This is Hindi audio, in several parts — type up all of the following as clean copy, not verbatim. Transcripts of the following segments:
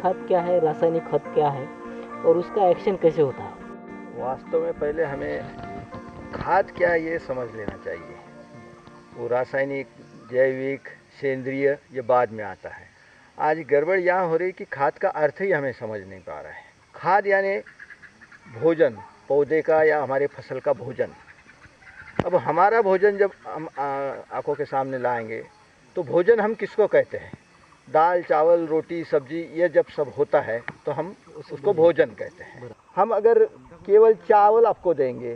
खाद क्या है, रासायनिक खाद क्या है और उसका एक्शन कैसे होता है? वास्तव में पहले हमें खाद क्या है ये समझ लेना चाहिए। वो रासायनिक, जैविक, सेंद्रिय ये बाद में आता है। आज गड़बड़ यहाँ हो रही कि खाद का अर्थ ही हमें समझ नहीं पा रहा है। खाद यानी भोजन, पौधे का या हमारे फसल का भोजन। अब हमारा भोजन जब हम आंखों के सामने लाएंगे तो भोजन हम किसको कहते हैं? दाल, चावल, रोटी, सब्जी ये जब सब होता है तो हम उसको भोजन कहते हैं। हम अगर केवल चावल आपको देंगे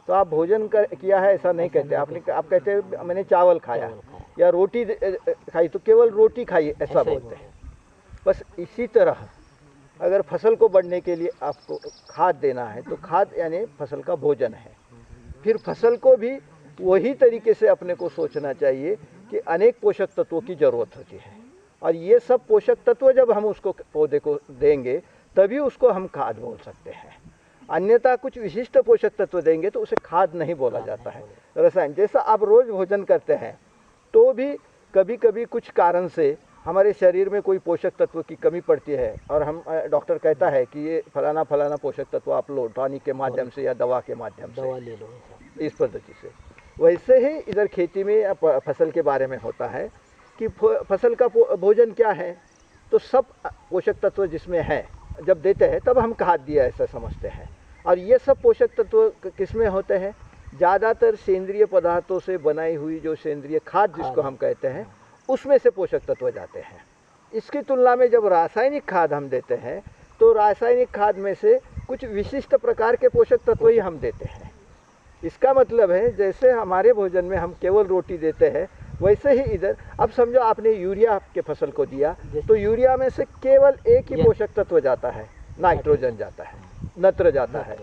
तो आप भोजन किया है ऐसा नहीं कहते। आप कहते हैं मैंने चावल खाया, या रोटी खाई तो केवल रोटी खाई ऐसा बोलते हैं। बस इसी तरह अगर फसल को बढ़ने के लिए आपको खाद देना है तो खाद यानी फसल का भोजन है। फिर फसल को भी वही तरीके से अपने को सोचना चाहिए कि अनेक पोषक तत्वों की ज़रूरत होती है, और ये सब पोषक तत्व जब हम उसको पौधे को देंगे तभी उसको हम खाद बोल सकते हैं। अन्यथा कुछ विशिष्ट पोषक तत्व देंगे तो उसे खाद नहीं बोला जाता है। रसायन जैसा आप रोज़ भोजन करते हैं तो भी कभी कभी कुछ कारण से हमारे शरीर में कोई पोषक तत्व की कमी पड़ती है और हम डॉक्टर कहता है कि ये फलाना फलाना पोषक तत्व आप लो, टॉनिक के माध्यम से या दवा के माध्यम से, दवा ले लो, इस पद्धति से। वैसे ही इधर खेती में या फसल के बारे में होता है कि फसल का भोजन क्या है, तो सब पोषक तत्व जिसमें है जब देते हैं तब हम खाद दिया ऐसा समझते हैं। और ये सब पोषक तत्व किसमें होते हैं? ज़्यादातर सेंद्रिय पदार्थों से बनाई हुई जो सेंद्रिय खाद जिसको हम कहते हैं उसमें से पोषक तत्व जाते हैं। इसकी तुलना में जब रासायनिक खाद हम देते हैं तो रासायनिक खाद में से कुछ विशिष्ट प्रकार के पोषक तत्व ही हम देते हैं। इसका मतलब है जैसे हमारे भोजन में हम केवल रोटी देते हैं वैसे ही इधर, अब समझो आपने यूरिया आपके फसल को दिया तो यूरिया में से केवल एक ही पोषक तत्व जाता है, नाइट्रोजन जाता है, नत्र जाता है,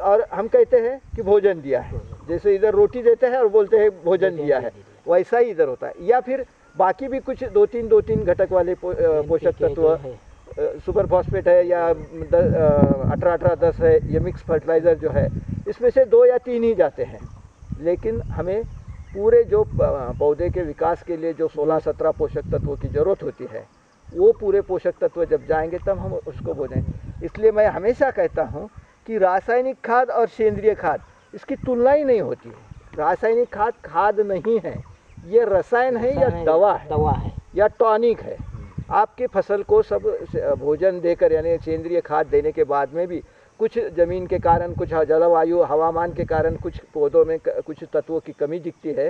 और हम कहते हैं कि भोजन दिया है। जैसे इधर रोटी देते हैं और बोलते हैं भोजन दिया है, वैसा ही इधर होता है। या फिर बाकी भी कुछ दो तीन घटक वाले पोषक तत्व, सुपर फॉस्फेट है या 18-18-10 है, ये मिक्स फर्टिलाइज़र जो है, इसमें से 2 या 3 ही जाते हैं। लेकिन हमें पूरे जो पौधे के विकास के लिए जो 16-17 पोषक तत्वों की ज़रूरत होती है वो पूरे पोषक तत्व जब जाएंगे तब हम उसको बोलेंगे। इसलिए मैं हमेशा कहता हूँ कि रासायनिक खाद और सेंद्रिय खाद इसकी तुलना ही नहीं होती है। रासायनिक खाद खाद नहीं है, ये रसायन है या दवा है या टॉनिक है। आपके फसल को सब भोजन देकर यानी सेंद्रिय खाद देने के बाद में भी कुछ ज़मीन के कारण, कुछ जलवायु हवामान के कारण कुछ पौधों में कुछ तत्वों की कमी दिखती है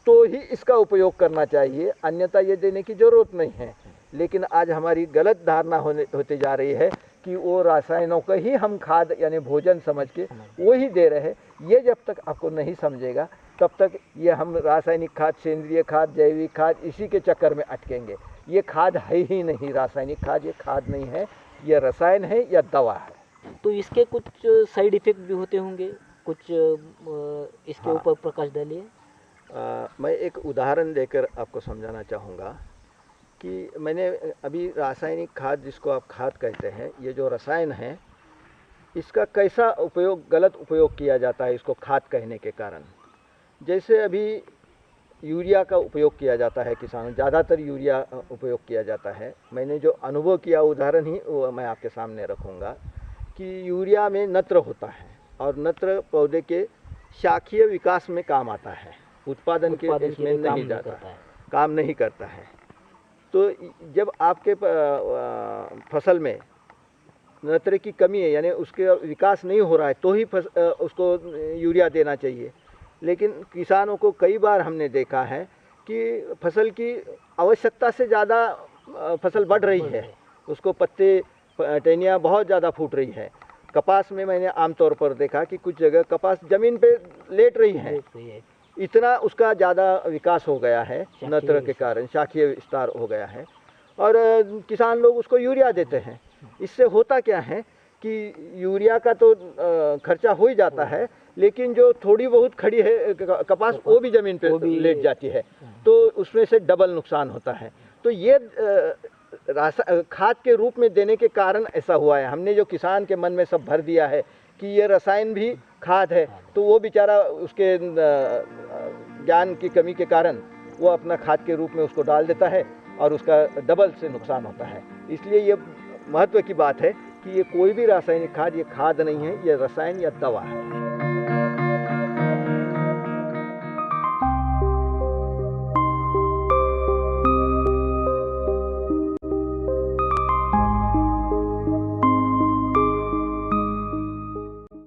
तो ही इसका उपयोग करना चाहिए, अन्यथा ये देने की ज़रूरत नहीं है। लेकिन आज हमारी गलत धारणा होती जा रही है कि वो रासायनों का ही हम खाद यानी भोजन समझ के वो ही दे रहे हैं। ये जब तक आपको नहीं समझेगा तब तक ये हम रासायनिक खाद, सेंद्रिय खाद, जैविक खाद इसी के चक्कर में अटकेंगे। ये खाद है ही नहीं, रासायनिक खाद ये खाद नहीं है, ये रसायन है या दवा है। तो इसके कुछ साइड इफ़ेक्ट भी होते होंगे, कुछ इसके ऊपर प्रकाश डालिए। मैं एक उदाहरण देकर आपको समझाना चाहूँगा कि मैंने अभी रासायनिक खाद जिसको आप खाद कहते हैं, ये जो रसायन है इसका कैसा उपयोग, गलत उपयोग किया जाता है इसको खाद कहने के कारण। जैसे अभी यूरिया का उपयोग किया जाता है, किसानों ज़्यादातर यूरिया उपयोग किया जाता है। मैंने जो अनुभव किया उदाहरण ही वो मैं आपके सामने रखूँगा कि यूरिया में नत्र होता है और नत्र पौधे के शाखीय विकास में काम आता है, उत्पादन के इसमें नहीं जाता, काम नहीं करता है। तो जब आपके फसल में नत्र की कमी है यानी उसके विकास नहीं हो रहा है तो ही उसको यूरिया देना चाहिए। लेकिन किसानों को कई बार हमने देखा है कि फसल की आवश्यकता से ज़्यादा फसल बढ़ रही है, उसको पत्ते टहनियाँ बहुत ज़्यादा फूट रही है। कपास में मैंने आमतौर पर देखा कि कुछ जगह कपास ज़मीन पे लेट रही है, इतना उसका ज़्यादा विकास हो गया है नत्र के कारण, शाखीय विस्तार हो गया है, और किसान लोग उसको यूरिया देते हैं। इससे होता क्या है कि यूरिया का तो खर्चा हो ही जाता है, लेकिन जो थोड़ी बहुत खड़ी है कपास वो भी ज़मीन पे लेट जाती है, तो उसमें से डबल नुकसान होता है। तो ये खाद के रूप में देने के कारण ऐसा हुआ है। हमने जो किसान के मन में सब भर दिया है कि ये रसायन भी खाद है, तो वो बेचारा उसके ज्ञान की कमी के कारण वो अपना खाद के रूप में उसको डाल देता है और उसका डबल से नुकसान होता है। इसलिए ये महत्व की बात है कि ये कोई भी रासायनिक खाद, ये खाद नहीं है, ये रसायन या दवा है।